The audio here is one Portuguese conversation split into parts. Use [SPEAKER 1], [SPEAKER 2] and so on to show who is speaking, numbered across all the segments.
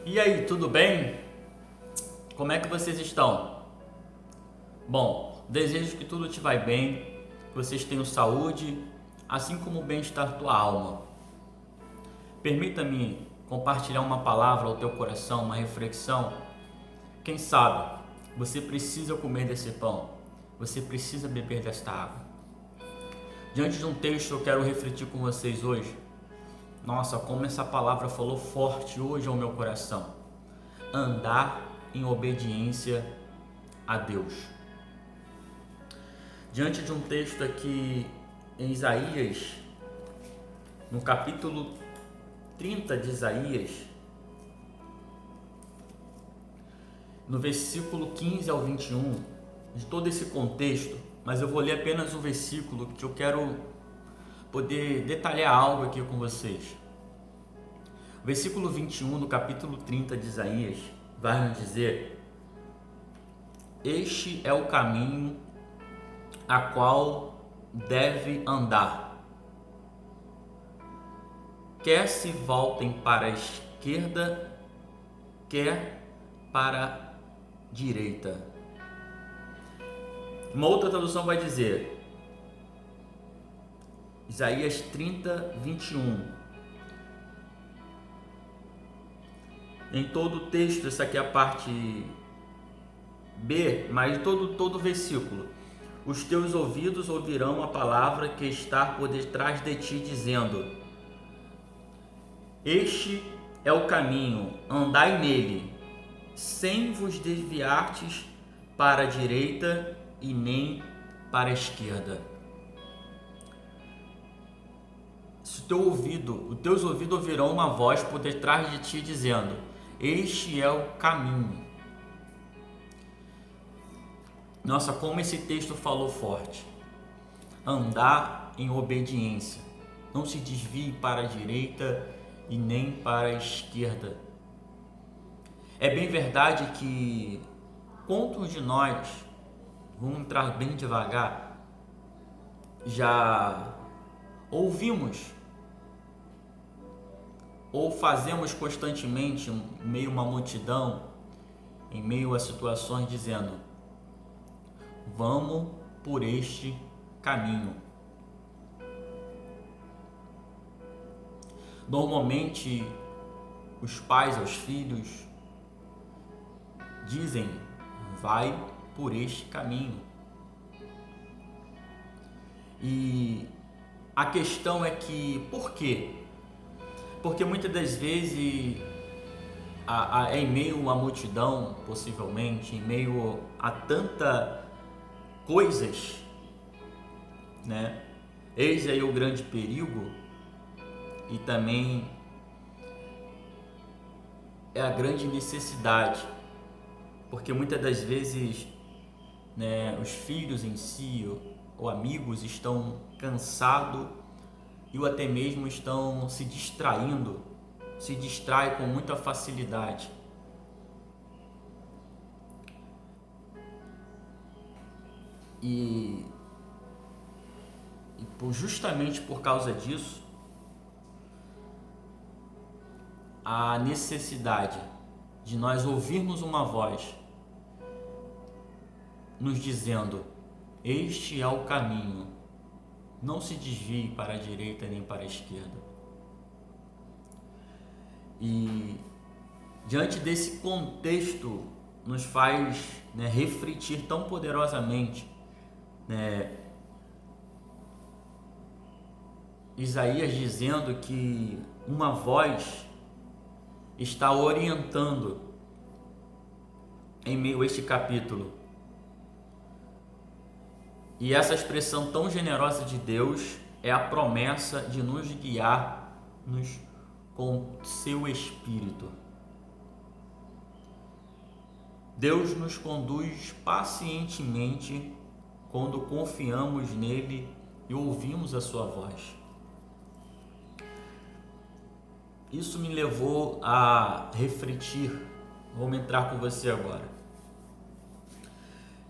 [SPEAKER 1] E aí, tudo bem? Como é que vocês estão? Bom, desejo que tudo te vai bem, que vocês tenham saúde, assim como o bem-estar tua alma. Permita-me compartilhar uma palavra ao teu coração, uma reflexão. Quem sabe você precisa comer desse pão, você precisa beber desta água. Diante de um texto eu quero refletir com vocês hoje. Nossa, como essa palavra falou forte hoje ao meu coração. Andar em obediência a Deus. Diante de um texto aqui em Isaías, no capítulo 30 de Isaías, no versículo 15 ao 21, de todo esse contexto, mas eu vou ler apenas um versículo que eu quero poder detalhar algo aqui com vocês. O versículo 21 do capítulo 30 de Isaías vai nos dizer: Este é o caminho a qual deve andar. Quer se voltem para a esquerda, quer para a direita. Uma outra tradução vai dizer, Isaías 30, 21. Em todo o texto, essa aqui é a parte B, mas todo o versículo. Os teus ouvidos ouvirão a palavra que está por detrás de ti, dizendo: Este é o caminho, andai nele, sem vos desviartes para a direita e nem para a esquerda. Se os teus ouvidos ouvirão uma voz por detrás de ti dizendo: Este é o caminho. Nossa, como esse texto falou forte. Andar em obediência. Não se desvie para a direita e nem para a esquerda. É bem verdade que quantos de nós, vamos entrar bem devagar, já ouvimos ou fazemos constantemente em meio a uma multidão, em meio a situações dizendo: vamos por este caminho. Normalmente, os pais aos filhos dizem: vai por este caminho. E a questão é que, por quê? Porque muitas das vezes, em meio a uma multidão, possivelmente, em meio a tanta coisas, né? Eis aí o grande perigo e também é a grande necessidade, porque muitas das vezes, né, os filhos em si ou amigos estão cansados e até mesmo estão se distraindo, se distraem com muita facilidade. E justamente por causa disso, a necessidade de nós ouvirmos uma voz nos dizendo: este é o caminho, não se desvie para a direita nem para a esquerda. E diante desse contexto nos faz, né, refletir tão poderosamente, né, Isaías dizendo que uma voz está orientando em meio a este capítulo. E essa expressão tão generosa de Deus é a promessa de nos guiar-nos com seu Espírito. Deus nos conduz pacientemente quando confiamos nele e ouvimos a sua voz. Isso me levou a refletir. Vamos entrar com você agora.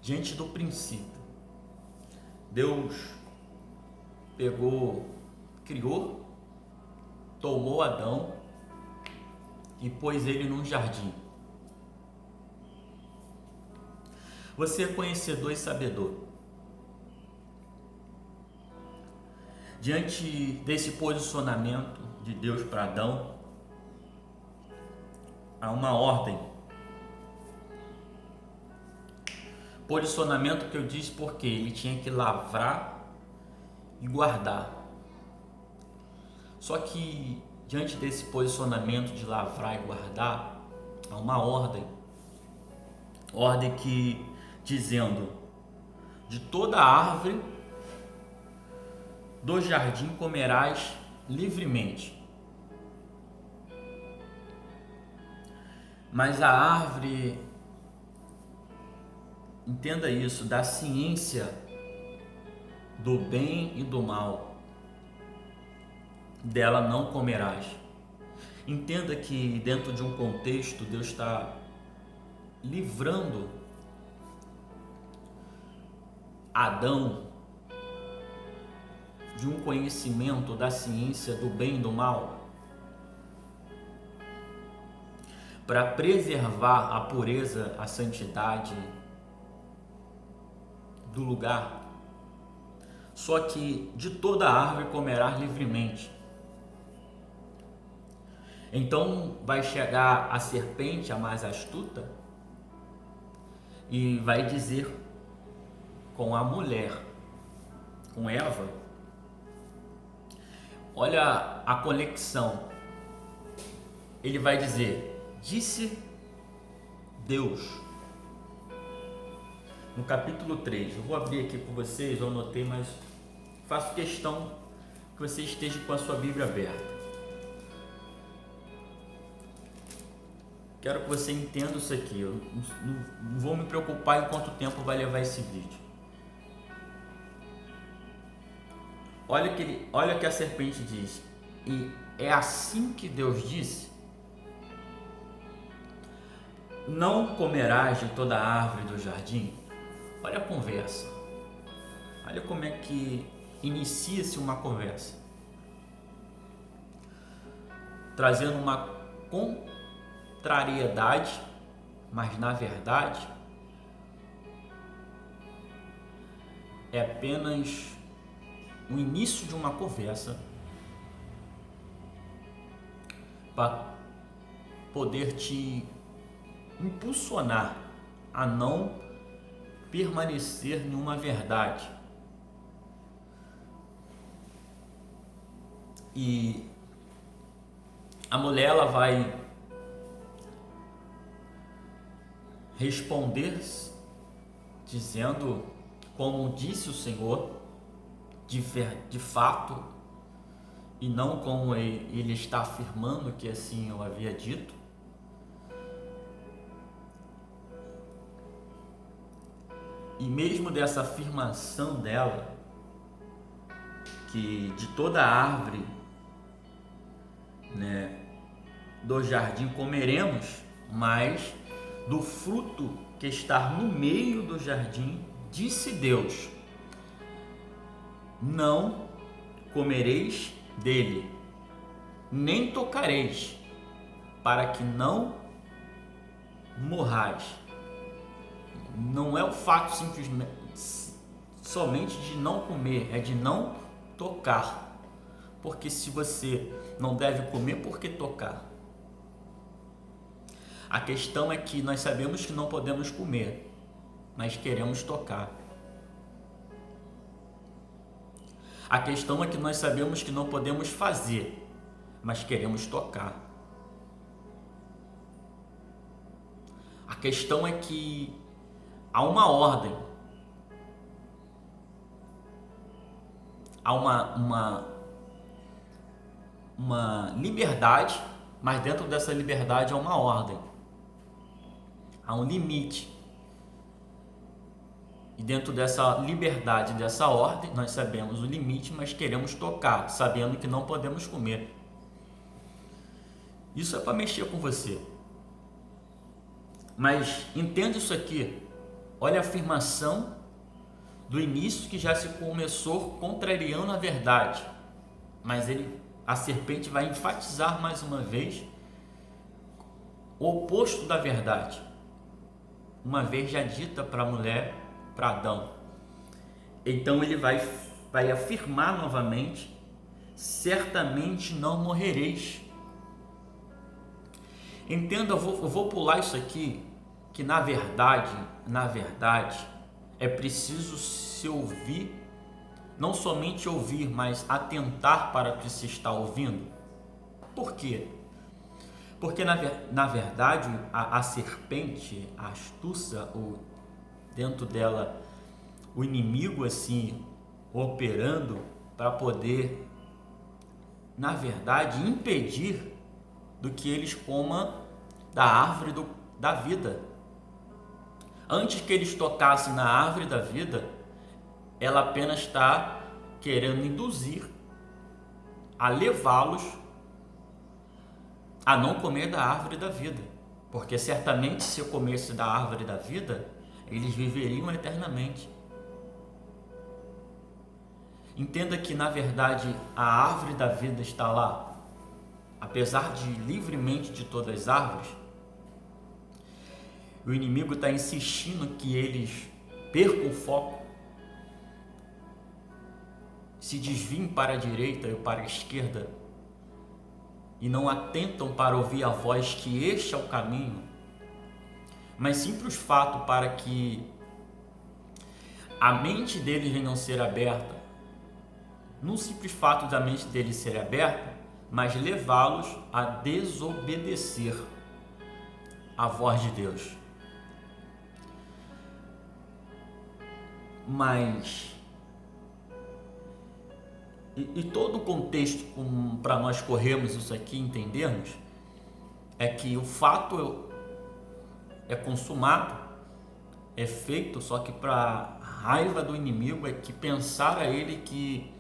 [SPEAKER 1] Diante do princípio, Deus criou, tomou Adão e pôs ele num jardim. Você é conhecedor e sabedor. Diante desse posicionamento de Deus para Adão, há uma ordem. Posicionamento que eu disse porque ele tinha que lavrar e guardar. Só que diante desse posicionamento de lavrar e guardar, há uma ordem. Ordem que dizendo: de toda árvore do jardim comerás livremente. Mas a árvore, entenda isso, da ciência do bem e do mal, dela não comerás. Entenda que dentro de um contexto Deus está livrando Adão de um conhecimento da ciência do bem e do mal, para preservar a pureza, a santidade do lugar. Só que de toda árvore comerás livremente. Então vai chegar a serpente, a mais astuta, e vai dizer com a mulher, com Eva, olha a conexão. Ele vai dizer: disse Deus. No capítulo 3, eu vou abrir aqui com vocês, eu anotei, mas faço questão que você esteja com a sua Bíblia aberta. Quero que você entenda isso aqui. Eu não vou me preocupar em quanto tempo vai levar esse vídeo. Olha que a serpente diz: e é assim que Deus disse: não comerás de toda a árvore do jardim. Olha a conversa. Olha como é que inicia-se uma conversa, trazendo uma contrariedade, mas na verdade é apenas o início de uma conversa para poder te impulsionar a não permanecer em uma verdade. E a mulher, ela vai responder dizendo, como disse o Senhor, de fato, e não como ele está afirmando que assim eu havia dito. E mesmo dessa afirmação dela, que de toda árvore, do jardim comeremos, mas do fruto que está no meio do jardim, disse Deus: não comereis dele, nem tocareis, para que não morrais. Não é o fato simplesmente somente de não comer, é de não tocar. Porque se você não deve comer, por que tocar? A questão é que nós sabemos que não podemos comer, mas queremos tocar. A questão é que nós sabemos que não podemos fazer, mas queremos tocar. A questão é que há uma ordem, há uma liberdade, mas dentro dessa liberdade há uma ordem, há um limite. E dentro dessa liberdade, dessa ordem, nós sabemos o limite, mas queremos tocar, sabendo que não podemos comer. Isso é para mexer com você. Mas entenda isso aqui. Olha a afirmação do início, que já se começou contrariando a verdade. Mas a serpente vai enfatizar mais uma vez o oposto da verdade, uma vez já dita para a mulher, para Adão. Então ele vai afirmar novamente: certamente não morrereis. Entenda, eu vou pular isso aqui, que na verdade, é preciso se ouvir, não somente ouvir, mas atentar para o que se está ouvindo. Por quê? Porque na verdade a serpente, a astúcia, dentro dela o inimigo assim operando para poder, na verdade, impedir do que eles comam da árvore da vida. Antes que eles tocassem na árvore da vida, ela apenas está querendo induzir, a levá-los a não comer da árvore da vida, porque certamente se eu comesse da árvore da vida, eles viveriam eternamente. Entenda que na verdade a árvore da vida está lá, apesar de livremente de todas as árvores. O inimigo está insistindo que eles percam o foco, se desviem para a direita e para a esquerda e não atentam para ouvir a voz que este é o caminho, mas simples fato para que a mente deles venha a ser aberta, não simples fato da mente deles ser aberta, mas levá-los a desobedecer a voz de Deus. Mas e todo o contexto para nós corrermos isso aqui e entendermos é que o fato é consumado, é feito, só que para raiva do inimigo é que pensar a ele que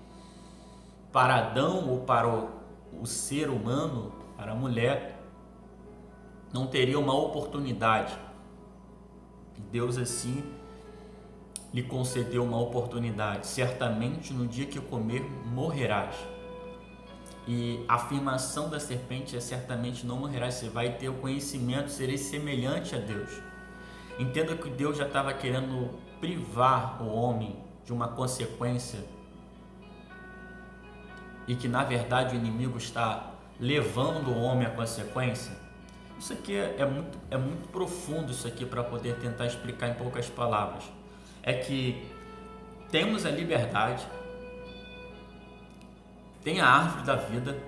[SPEAKER 1] para Adão ou para o ser humano, para a mulher, não teria uma oportunidade. E Deus assim lhe concedeu uma oportunidade. Certamente no dia que comer, morrerás. E a afirmação da serpente é: certamente não morrerás. Você vai ter o conhecimento, sereis semelhante a Deus. Entenda que Deus já estava querendo privar o homem de uma consequência e que na verdade o inimigo está levando o homem à consequência. Isso aqui é muito profundo, isso aqui, para poder tentar explicar em poucas palavras. É que temos a liberdade, tem a árvore da vida,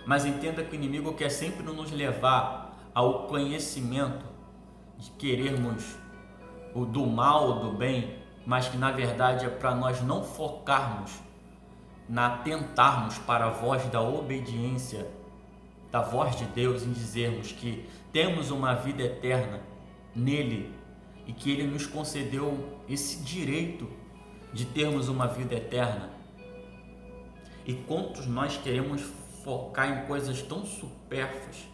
[SPEAKER 1] mas entenda que o inimigo quer sempre nos levar ao conhecimento de querermos o do mal ou do bem, mas que na verdade é para nós não focarmos tentarmos para a voz da obediência, da voz de Deus, em dizermos que temos uma vida eterna nele e que ele nos concedeu esse direito de termos uma vida eterna. E quantos nós queremos focar em coisas tão supérfluas,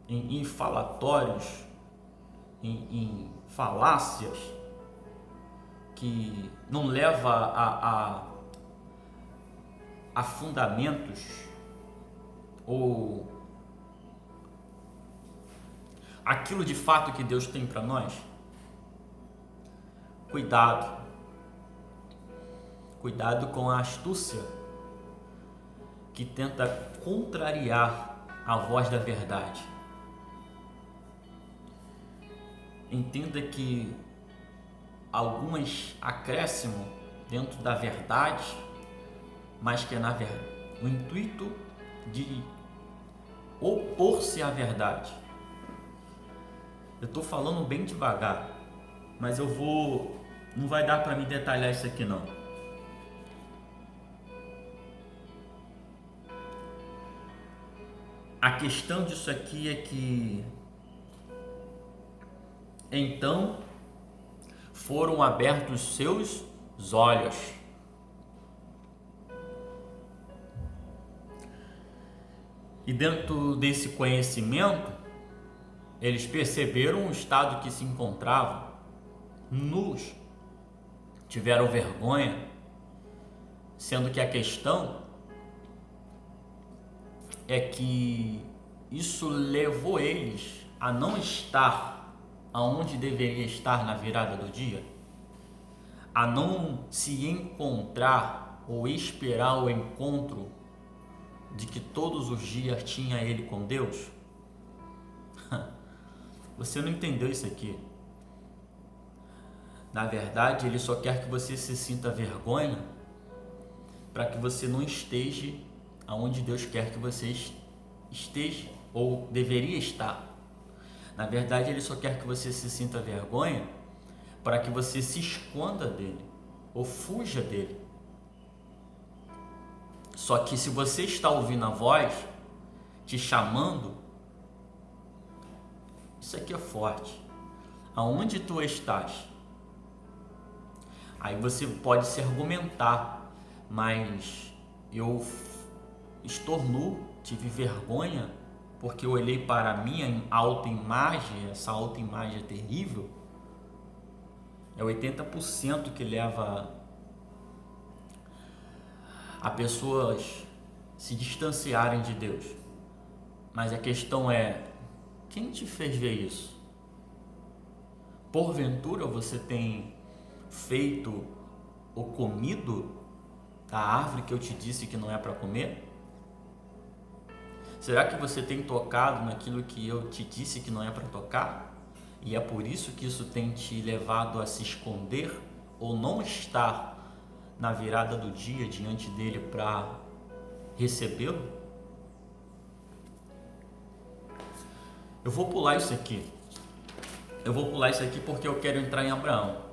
[SPEAKER 1] em falatórios, em falácias, que não leva a fundamentos ou aquilo de fato que Deus tem para nós. Cuidado com a astúcia que tenta contrariar a voz da verdade. Entenda que algumas acréscimos dentro da verdade, mas que é na verdade o intuito de opor-se à verdade. Eu estou falando bem devagar, mas não vai dar para me detalhar isso aqui não. A questão disso aqui é que então foram abertos seus olhos. E dentro desse conhecimento, eles perceberam o estado que se encontravam, nus, tiveram vergonha, sendo que a questão é que isso levou eles a não estar aonde deveria estar na virada do dia, a não se encontrar ou esperar o encontro de que todos os dias tinha ele com Deus. Você não entendeu isso aqui. Na verdade, ele só quer que você se sinta vergonha para que você não esteja aonde Deus quer que você esteja ou deveria estar. Na verdade, ele só quer que você se sinta vergonha para que você se esconda dele ou fuja dele. Só que se você está ouvindo a voz te chamando, isso aqui é forte. Aonde tu estás? Aí você pode se argumentar, mas eu estou nu, tive vergonha porque eu olhei para a minha autoimagem, essa autoimagem é terrível. É 80% que leva a pessoas se distanciarem de Deus. Mas a questão é, quem te fez ver isso? Porventura você tem feito ou comido da árvore que eu te disse que não é para comer? Será que você tem tocado naquilo que eu te disse que não é para tocar? E é por isso que isso tem te levado a se esconder ou não estar na virada do dia diante dele para recebê-lo? Eu vou pular isso aqui. Porque eu quero entrar em Abraão.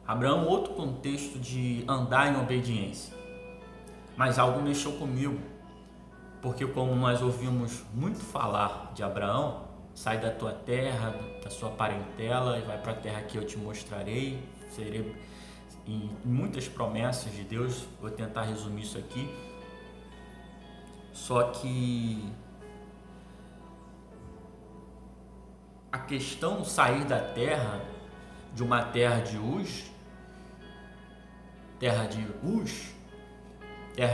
[SPEAKER 1] Abraão, outro contexto de andar em obediência. Mas algo mexeu comigo, porque como nós ouvimos muito falar de Abraão, sai da tua terra, da sua parentela e vai para a terra que eu te mostrarei. Serei em muitas promessas de Deus, vou tentar resumir isso aqui. Só que a questão sair da terra, de uma terra de Uz, terra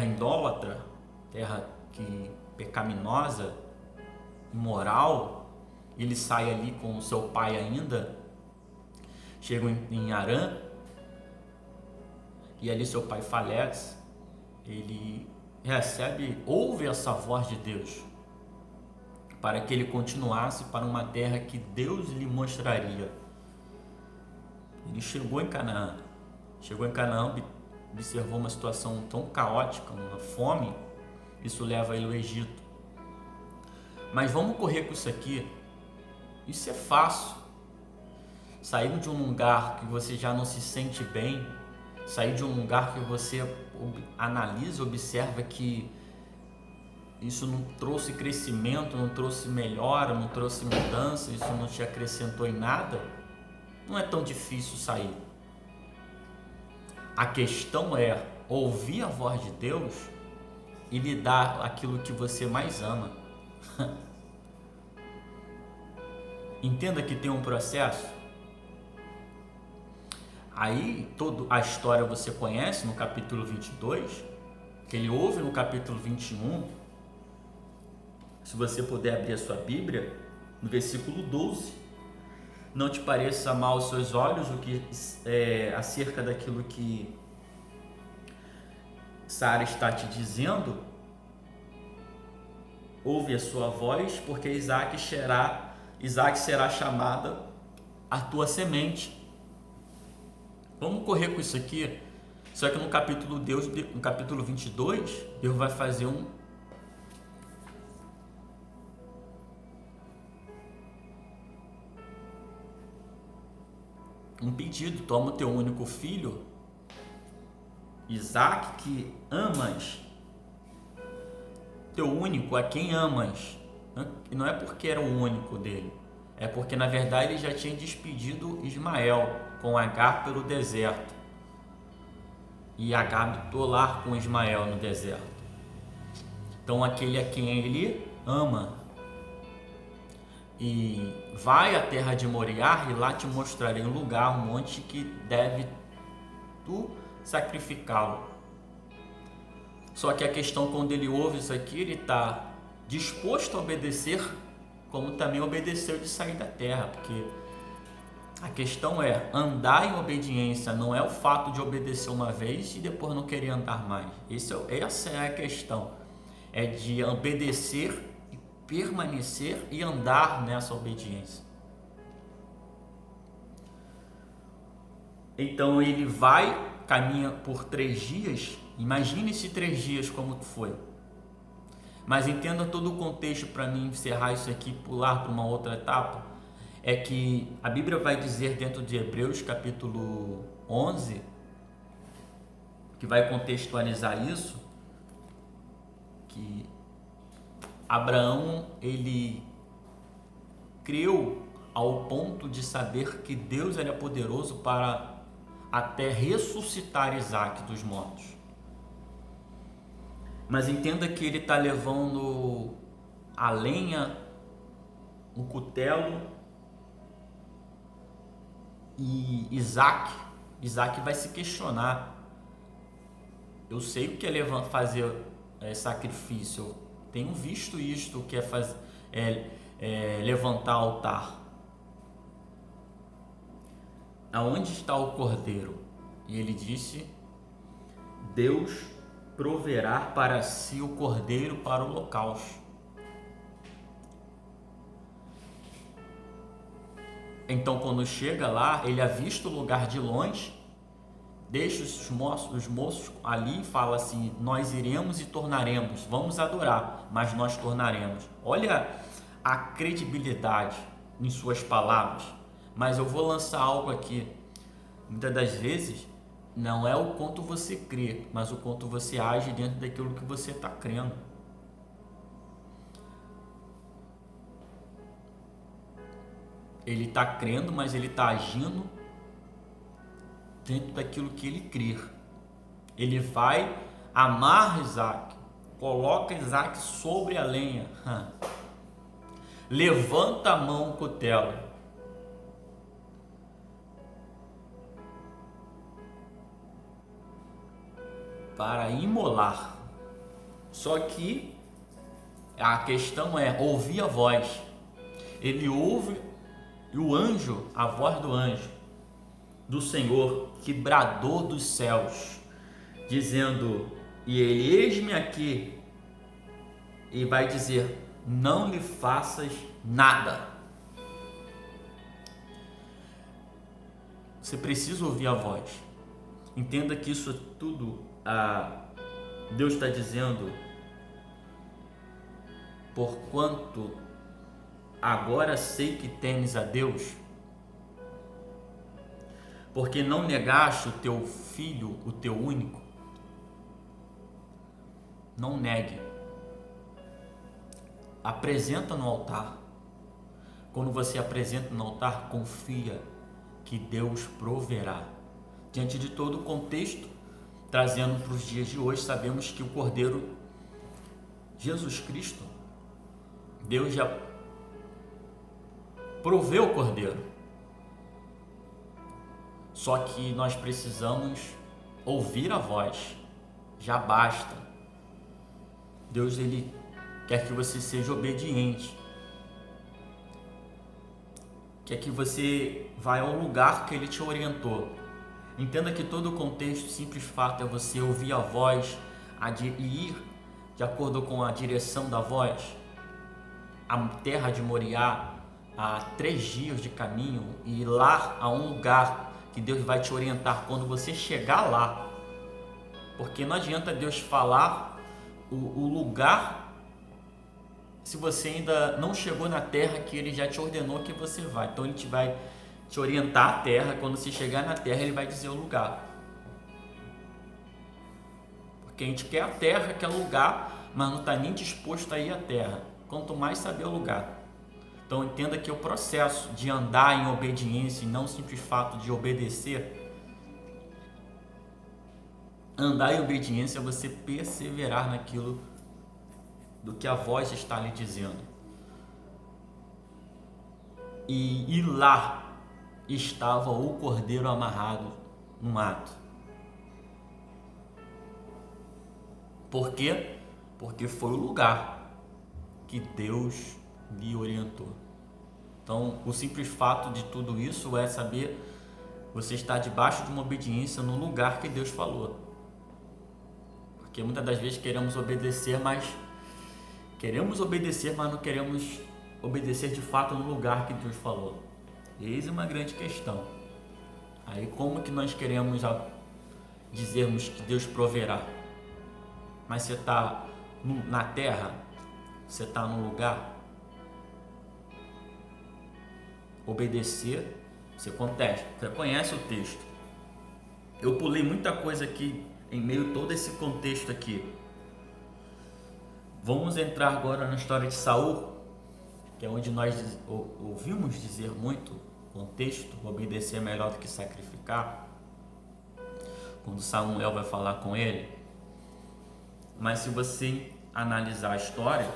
[SPEAKER 1] idólatra, terra pecaminosa, imoral, ele sai ali com o seu pai ainda, chega em Harã, e ali seu pai falece, ele ouve essa voz de Deus, para que ele continuasse para uma terra que Deus lhe mostraria. Ele chegou em Canaã, observou uma situação tão caótica, uma fome, isso leva ele ao Egito. Mas vamos correr com isso aqui. Isso é fácil. Sair de um lugar que você já não se sente bem, sair de um lugar que você analisa, observa que isso não trouxe crescimento, não trouxe melhora, não trouxe mudança, isso não te acrescentou em nada, não é tão difícil sair. A questão é ouvir a voz de Deus e lhe dar aquilo que você mais ama. Entenda que tem um processo. Aí toda a história você conhece no capítulo 22, que ele ouve no capítulo 21. Se você puder abrir a sua Bíblia, no versículo 12, não te pareça mal aos seus olhos o que acerca daquilo que Sara está te dizendo. Ouve a sua voz, porque Isaac será chamada a tua semente. Vamos correr com isso aqui. Só que no capítulo 22, Deus vai fazer um pedido. Toma o teu único filho, Isaac, que amas, teu único, a quem amas. E não é porque era o único dele, é porque na verdade ele já tinha despedido Ismael com Agar pelo deserto, e Agar habitou lá com Ismael no deserto. Então aquele a quem ele ama, e vai à terra de Moriá, e lá te mostrarei um lugar, um monte que deve tu sacrificá-lo. Só que a questão, quando ele ouve isso aqui, ele está disposto a obedecer, como também obedeceu de sair da terra, porque a questão é, andar em obediência não é o fato de obedecer uma vez e depois não querer andar mais. Essa é a questão, é de obedecer e permanecer e andar nessa obediência. Então ele caminha por 3 dias, imagine esses 3 dias como foi. Mas entenda todo o contexto para mim encerrar isso aqui, pular para uma outra etapa, é que a Bíblia vai dizer dentro de Hebreus capítulo 11, que vai contextualizar isso, que Abraão, ele creu ao ponto de saber que Deus era poderoso para até ressuscitar Isaac dos mortos. Mas entenda que ele está levando a lenha, o cutelo, e Isaac vai se questionar. Eu sei o que é fazer sacrifício, eu tenho visto isto, o que é levantar altar. Aonde está o cordeiro? E ele disse: Deus proverá para si o cordeiro para o holocausto. Então, quando chega lá, ele avista o lugar de longe, deixa os moços ali e fala assim: nós iremos e tornaremos, vamos adorar, mas nós tornaremos. Olha a credibilidade em suas palavras. Mas eu vou lançar algo aqui. Muitas das vezes não é o quanto você crê, mas o quanto você age dentro daquilo que você está crendo. Ele está crendo, mas ele está agindo dentro daquilo que ele crê. Ele vai, amarra Isaac, coloca Isaac sobre a lenha, levanta a mão, o cutelo, para imolar. Só que a questão é ouvir a voz. Ele ouve o anjo, a voz do anjo do Senhor que bradou dos céus, dizendo: e ele, eis-me aqui, e vai dizer: não lhe faças nada. Você precisa ouvir a voz. Entenda que isso tudo Deus está dizendo: porquanto agora sei que temes a Deus, porque não negaste o teu filho, o teu único. Não negue. Apresenta no altar. Quando você apresenta no altar, confia que Deus proverá. Diante de todo o contexto, trazendo para os dias de hoje, sabemos que o Cordeiro, Jesus Cristo, Deus já proveu o Cordeiro. Só que nós precisamos ouvir a voz. Já basta. Deus, ele quer que você seja obediente. Quer que você vá ao lugar que ele te orientou. Entenda que todo o contexto, o simples fato é você ouvir a voz e ir de acordo com a direção da voz. A terra de Moriá, há 3 dias de caminho, e ir lá a um lugar que Deus vai te orientar quando você chegar lá. Porque não adianta Deus falar o lugar se você ainda não chegou na terra que ele já te ordenou que você vai. Então ele vai te orientar a terra, quando você chegar na terra ele vai dizer o lugar. Porque a gente quer a terra, quer o lugar, mas não está nem disposto a ir à terra, quanto mais saber o lugar. Então entenda que o processo de andar em obediência e não o simples fato de obedecer, andar em obediência é você perseverar naquilo do que a voz está lhe dizendo. E lá estava o cordeiro amarrado no mato. Por quê? Porque foi o lugar. que Deus lhe orientou. Então, o simples fato de tudo isso é saber você estar debaixo de uma obediência no lugar que Deus falou. Porque muitas das vezes queremos obedecer, mas não queremos obedecer de fato no lugar que Deus falou. E eis uma grande questão. Aí como que nós queremos dizermos que Deus proverá? Mas você está na terra, você está no lugar. Obedecer, você contesta, você conhece o texto. Eu pulei muita coisa aqui em meio a todo esse contexto aqui. Vamos entrar agora na história de Saul, que é onde nós ouvimos dizer muito, contexto, obedecer é melhor do que sacrificar, quando Samuel vai falar com ele. Mas se você analisar a história,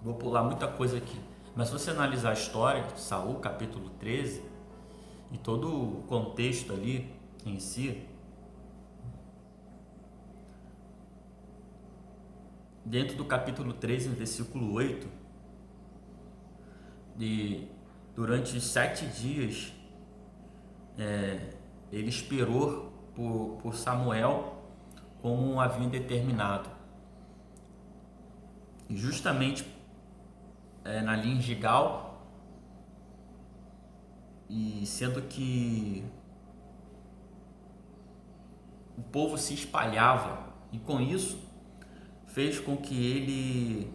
[SPEAKER 1] vou pular muita coisa aqui, mas se você analisar a história de Saul, capítulo 13, e todo o contexto ali em si, dentro do capítulo 13, no versículo 8, durante 7 dias, ele esperou por Samuel como havia determinado. E justamente na linha de Gigal, e sendo que o povo se espalhava, e com isso fez com que ele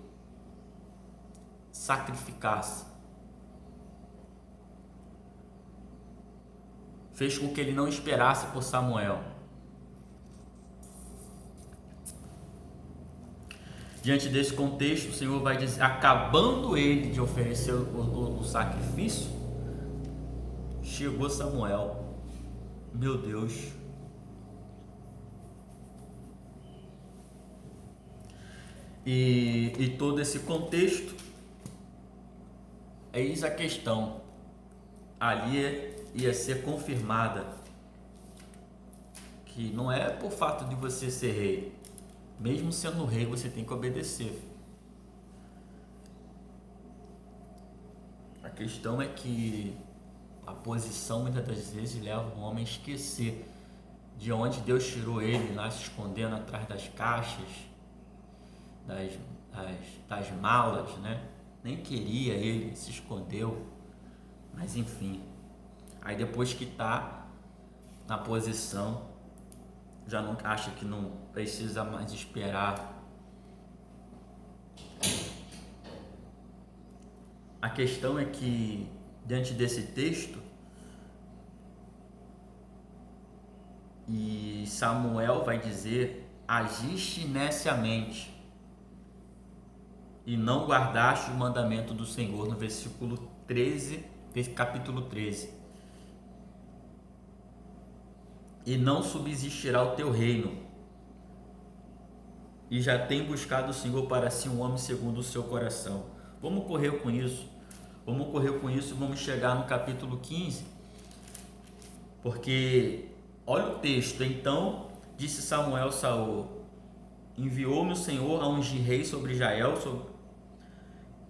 [SPEAKER 1] sacrificasse, fez com que ele não esperasse por Samuel. Diante desse contexto, o Senhor vai dizer, acabando ele de oferecer o sacrifício, chegou Samuel. Meu Deus. E todo esse contexto, eis a questão. Ali ia ser confirmada que não é por fato de você ser rei. Mesmo sendo rei, você tem que obedecer. A questão é que a posição muitas das vezes leva o homem a esquecer de onde Deus tirou ele, lá se escondendo atrás das caixas, das malas, né? Nem queria ele, se escondeu, mas enfim. Aí depois que está na posição, já não acha que não precisa mais esperar. A questão é que, diante desse texto, e Samuel vai dizer, agiste neciamente e não guardaste o mandamento do Senhor, no versículo 13, capítulo 13. E não subsistirá o teu reino, e já tem buscado o Senhor para si um homem segundo o seu coração. Vamos correr com isso, vamos chegar no capítulo 15, porque olha o texto. Então disse Samuel a Saul, enviou-me o Senhor a ungir rei sobre Israel,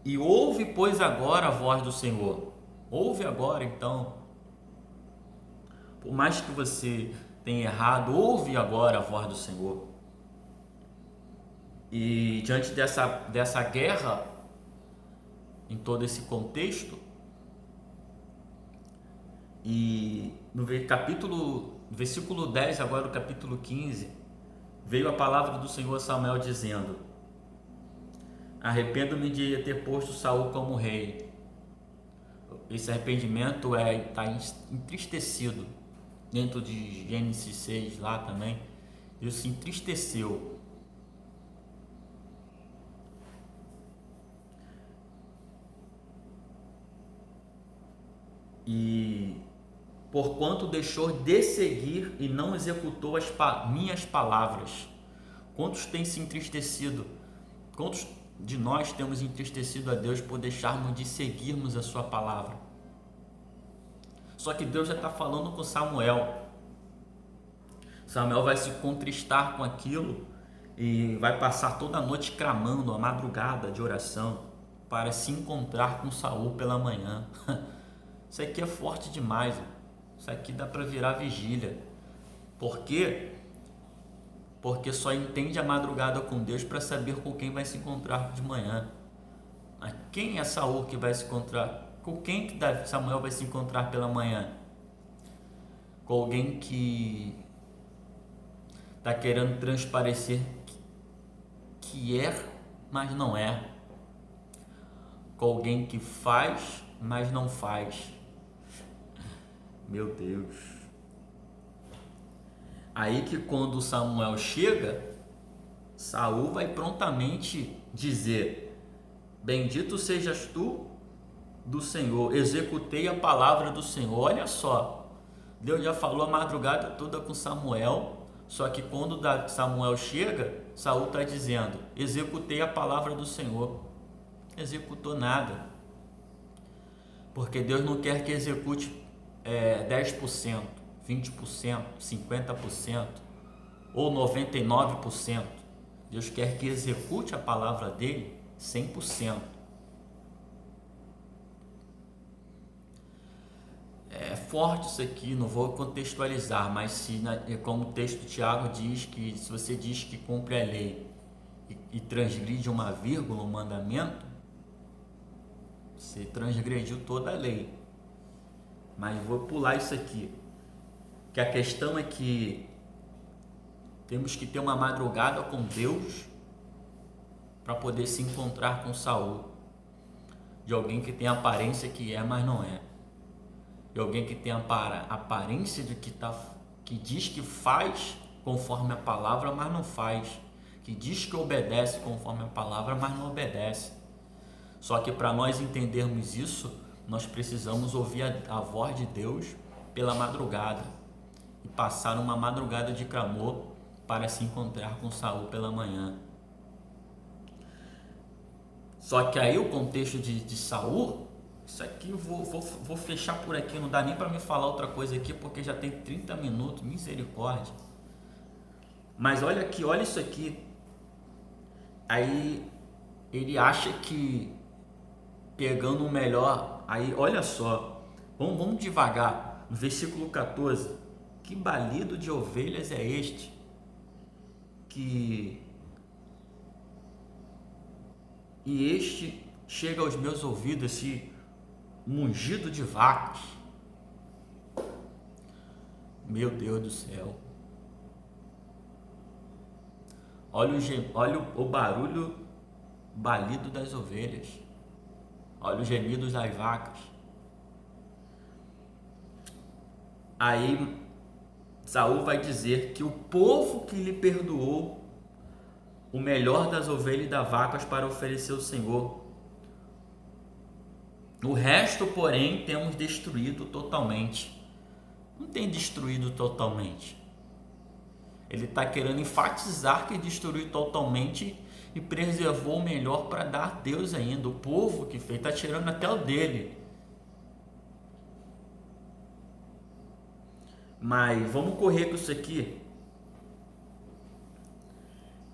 [SPEAKER 1] e ouve, pois, agora a voz do Senhor. Ouve agora, então. Por mais que você tenha errado, ouve agora a voz do Senhor. E diante dessa guerra, em todo esse contexto, e no versículo 10, agora do capítulo 15, veio a palavra do Senhor a Samuel dizendo, arrependo-me de ter posto Saul como rei. Esse arrependimento está entristecido. Dentro de Gênesis 6 lá também, Deus se entristeceu. E porquanto deixou de seguir e não executou as minhas palavras. Quantos têm se entristecido? Quantos de nós temos entristecido a Deus por deixarmos de seguirmos a sua palavra? Só que Deus já está falando com Samuel. Samuel vai se contristar com aquilo e vai passar toda a noite clamando, a madrugada de oração, para se encontrar com Saul pela manhã. Isso aqui é forte demais. Isso aqui dá para virar vigília. Por quê? Porque só entende a madrugada com Deus para saber com quem vai se encontrar de manhã. Quem é Saul que vai se encontrar? Com quem que Samuel vai se encontrar pela manhã? Com alguém que está querendo transparecer que é, mas não é. Com alguém que faz, mas não faz. Meu Deus. Aí que quando Samuel chega, Saul vai prontamente dizer: bendito sejas tu do Senhor, executei a palavra do Senhor. Olha só, Deus já falou a madrugada toda com Samuel, só que quando Samuel chega, Saul está dizendo: executei a palavra do Senhor. Executou nada, porque Deus não quer que execute 10%, 20%, 50% ou 99%. Deus quer que execute a palavra dele 100%. É forte isso aqui, não vou contextualizar, mas como o texto de Tiago diz, que se você diz que cumpre a lei e transgride uma vírgula, um mandamento, você transgrediu toda a lei. Mas vou pular isso aqui, que a questão é que temos que ter uma madrugada com Deus para poder se encontrar com Saul, de alguém que tem aparência que é, mas não é, de alguém que tem aparência de que diz que faz conforme a palavra, mas não faz, que diz que obedece conforme a palavra, mas não obedece. Só que para nós entendermos isso, nós precisamos ouvir a voz de Deus pela madrugada e passar uma madrugada de clamor para se encontrar com Saul pela manhã. Só que aí o contexto de Saul, isso aqui eu vou fechar por aqui, não dá nem para me falar outra coisa aqui, porque já tem 30 minutos, misericórdia. Mas olha aqui, olha isso aqui. Aí ele acha que pegando o melhor, aí olha só, vamos devagar, no versículo 14, que balido de ovelhas é este, e este chega aos meus ouvidos, esse mugido de vacas. Meu Deus do céu, olha o barulho, balido das ovelhas. Olha os gemidos das vacas. Aí Saul vai dizer que o povo que lhe perdoou o melhor das ovelhas e das vacas para oferecer ao Senhor. O resto, porém, temos destruído totalmente. Não tem destruído totalmente. Ele está querendo enfatizar que destruiu totalmente e preservou o melhor para dar a Deus ainda. O povo que fez, está tirando até o dele. Mas vamos correr com isso aqui.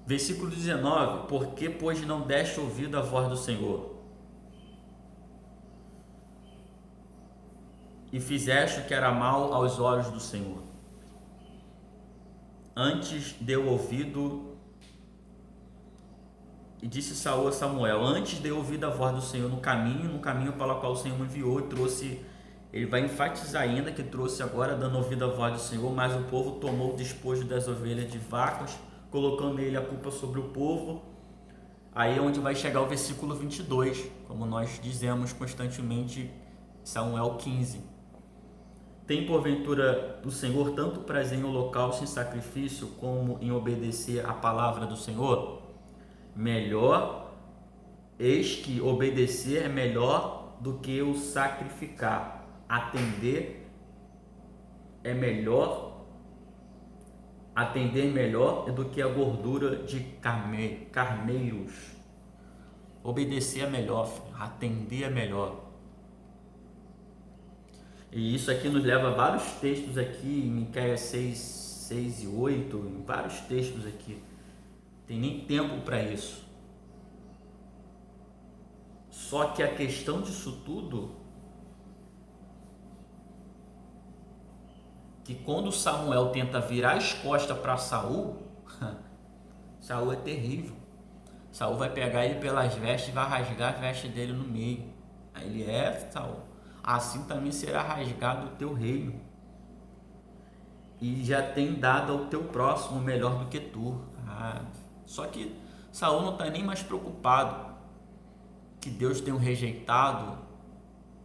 [SPEAKER 1] Versículo 19: porque, pois, não deste ouvido à voz do Senhor, e fizeste o que era mal aos olhos do Senhor. Antes deu ouvido, e disse Saul a Samuel: antes deu ouvido a voz do Senhor no caminho para o qual o Senhor me enviou, e trouxe. Ele vai enfatizar ainda que trouxe agora dando ouvido à voz do Senhor, mas o povo tomou o despojo das ovelhas de vacas, colocando nele a culpa sobre o povo. Aí é onde vai chegar o versículo 22, como nós dizemos constantemente, Samuel 15. Tem porventura do Senhor tanto prazer em holocausto e sacrifício, como em obedecer a palavra do Senhor? Melhor, eis que obedecer é melhor do que o sacrificar. Atender melhor do que a gordura de carneiros. Obedecer é melhor, atender é melhor. E isso aqui nos leva a vários textos aqui, em Miqueias 6, 6 e 8, em vários textos aqui. Tem nem tempo para isso. Só que a questão disso tudo, que quando Samuel tenta virar as costas para Saul, Saul é terrível. Saul vai pegar ele pelas vestes e vai rasgar as vestes dele no meio. Aí ele Saul, assim também será rasgado o teu reino. E já tem dado ao teu próximo melhor do que tu. Só que Saul não está nem mais preocupado que Deus tenha rejeitado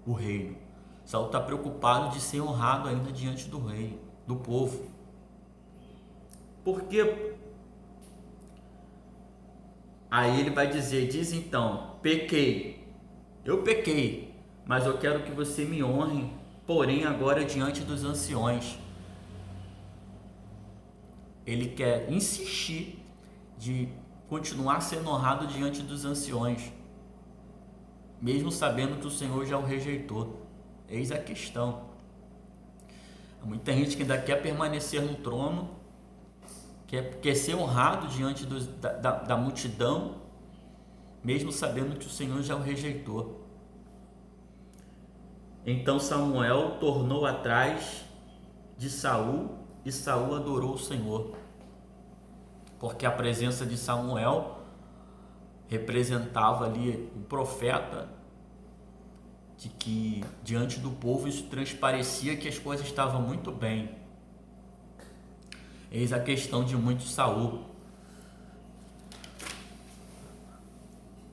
[SPEAKER 1] o reino. Saul está preocupado de ser honrado ainda diante do rei, do povo. Porque aí ele vai diz então, pequei, eu pequei, mas eu quero que você me honre, porém agora diante dos anciões. Ele quer insistir de continuar sendo honrado diante dos anciões, mesmo sabendo que o Senhor já o rejeitou. Eis a questão. Muita gente que ainda quer permanecer no trono, quer ser honrado diante da multidão, mesmo sabendo que o Senhor já o rejeitou. Então Samuel tornou atrás de Saul e Saul adorou o Senhor, porque a presença de Samuel representava ali o profeta, de que diante do povo isso transparecia que as coisas estavam muito bem. Eis a questão de muito Saul.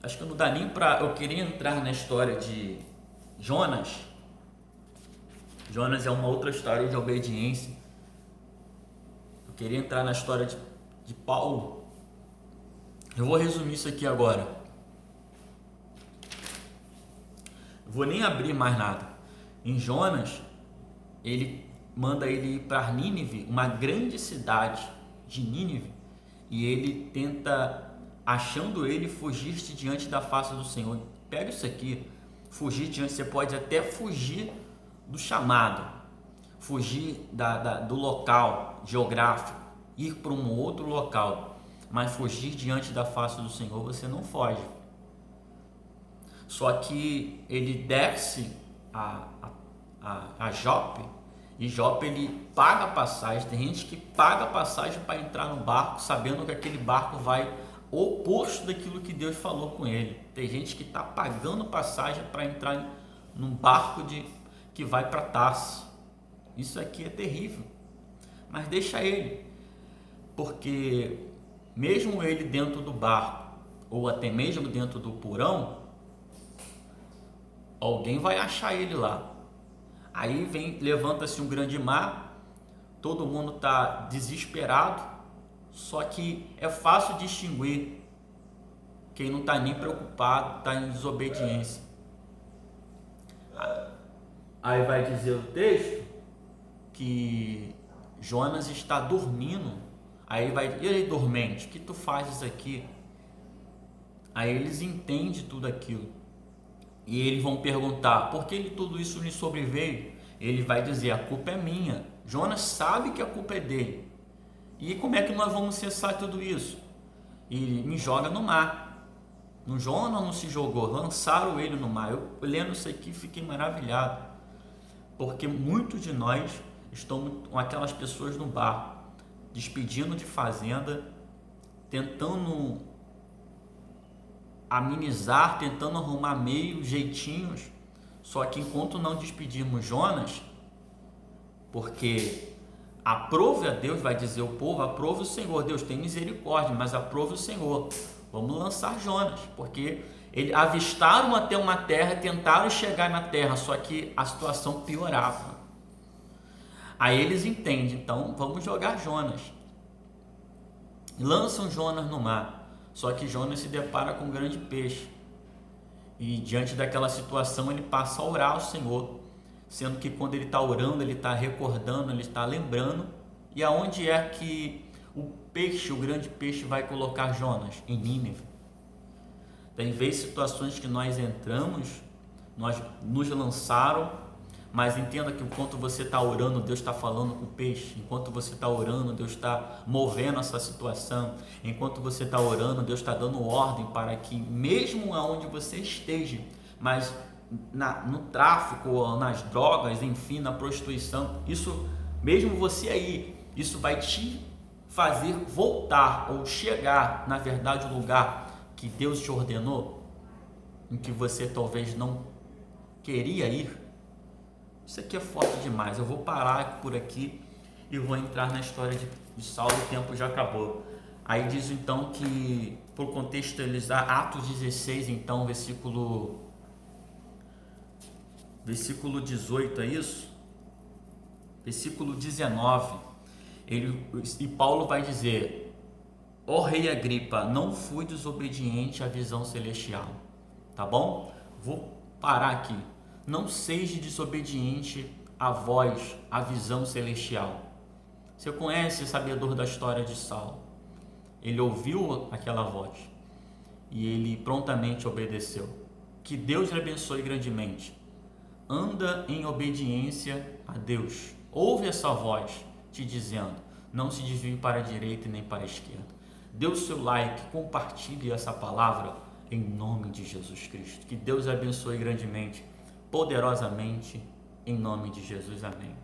[SPEAKER 1] Acho que não dá nem para... Eu queria entrar na história de Jonas. Jonas é uma outra história de obediência. Eu queria entrar na história de Paulo. Eu vou resumir isso aqui agora. Vou nem abrir mais nada. Em Jonas, ele manda ele ir para Nínive, uma grande cidade de Nínive, e ele tenta, achando ele, fugir-se diante da face do Senhor. Pega isso aqui, fugir diante, você pode até fugir do chamado, fugir do local geográfico, ir para um outro local, mas fugir diante da face do Senhor você não foge. Só que ele desce a Jope, e Jope ele paga a passagem. Tem gente que paga a passagem para entrar no barco, sabendo que aquele barco vai oposto daquilo que Deus falou com ele. Tem gente que está pagando passagem para entrar num barco que vai para Tarso. Isso aqui é terrível, mas deixa ele, porque mesmo ele dentro do barco, ou até mesmo dentro do porão, alguém vai achar ele lá. Aí levanta-se um grande mar, todo mundo está desesperado, só que é fácil distinguir quem não está nem preocupado, está em desobediência. Aí vai dizer o texto que Jonas está dormindo. Aí vai, e aí, dormente, o que tu fazes aqui? Aí eles entendem tudo aquilo. E eles vão perguntar, por que tudo isso lhe sobreveio? Ele vai dizer, a culpa é minha. Jonas sabe que a culpa é dele. E como é que nós vamos cessar tudo isso? E me joga no mar. No Jonas não se jogou, lançaram ele no mar. Eu lendo isso aqui fiquei maravilhado. Porque muitos de nós estão com aquelas pessoas no barco, despedindo de fazenda, tentando amenizar, tentando arrumar meios, jeitinhos. Só que enquanto não despedirmos Jonas, porque aprove a Deus, vai dizer o povo, aprove o Senhor, Deus tem misericórdia, mas aprove o Senhor. Vamos lançar Jonas, porque eles avistaram até uma terra, tentaram chegar na terra, só que a situação piorava. Aí eles entendem, então vamos jogar Jonas. Lançam Jonas no mar. Só que Jonas se depara com um grande peixe. E diante daquela situação ele passa a orar ao Senhor. Sendo que quando ele está orando, ele está recordando, ele está lembrando. E aonde é que o peixe, o grande peixe, vai colocar Jonas? Em Nínive. Tem vezes situações que nós entramos, nós nos lançaram, Mas entenda que enquanto você está orando, Deus está falando com o peixe. Enquanto você está orando, Deus está movendo essa situação. Enquanto você está orando, Deus está dando ordem para que, mesmo aonde você esteja, mas no tráfico, ou nas drogas, enfim, na prostituição, isso, mesmo você aí, isso vai te fazer voltar ou chegar, na verdade, o lugar que Deus te ordenou, em que você talvez não queria ir. Isso aqui é forte demais. Eu vou parar por aqui e vou entrar na história de Saulo. O tempo já acabou. Aí diz então que, por contextualizar, Atos 16, então, versículo 18, é isso? Versículo 19. E Paulo vai dizer: ó rei Agripa, não fui desobediente à visão celestial. Tá bom? Vou parar aqui. Não seja desobediente à voz, à visão celestial. Você conhece, sabedor da história de Saulo. Ele ouviu aquela voz e ele prontamente obedeceu. Que Deus lhe abençoe grandemente. Anda em obediência a Deus. Ouve essa voz te dizendo: não se desvie para a direita e nem para a esquerda. Dê o seu like, compartilhe essa palavra em nome de Jesus Cristo. Que Deus lhe abençoe grandemente, poderosamente, em nome de Jesus. Amém.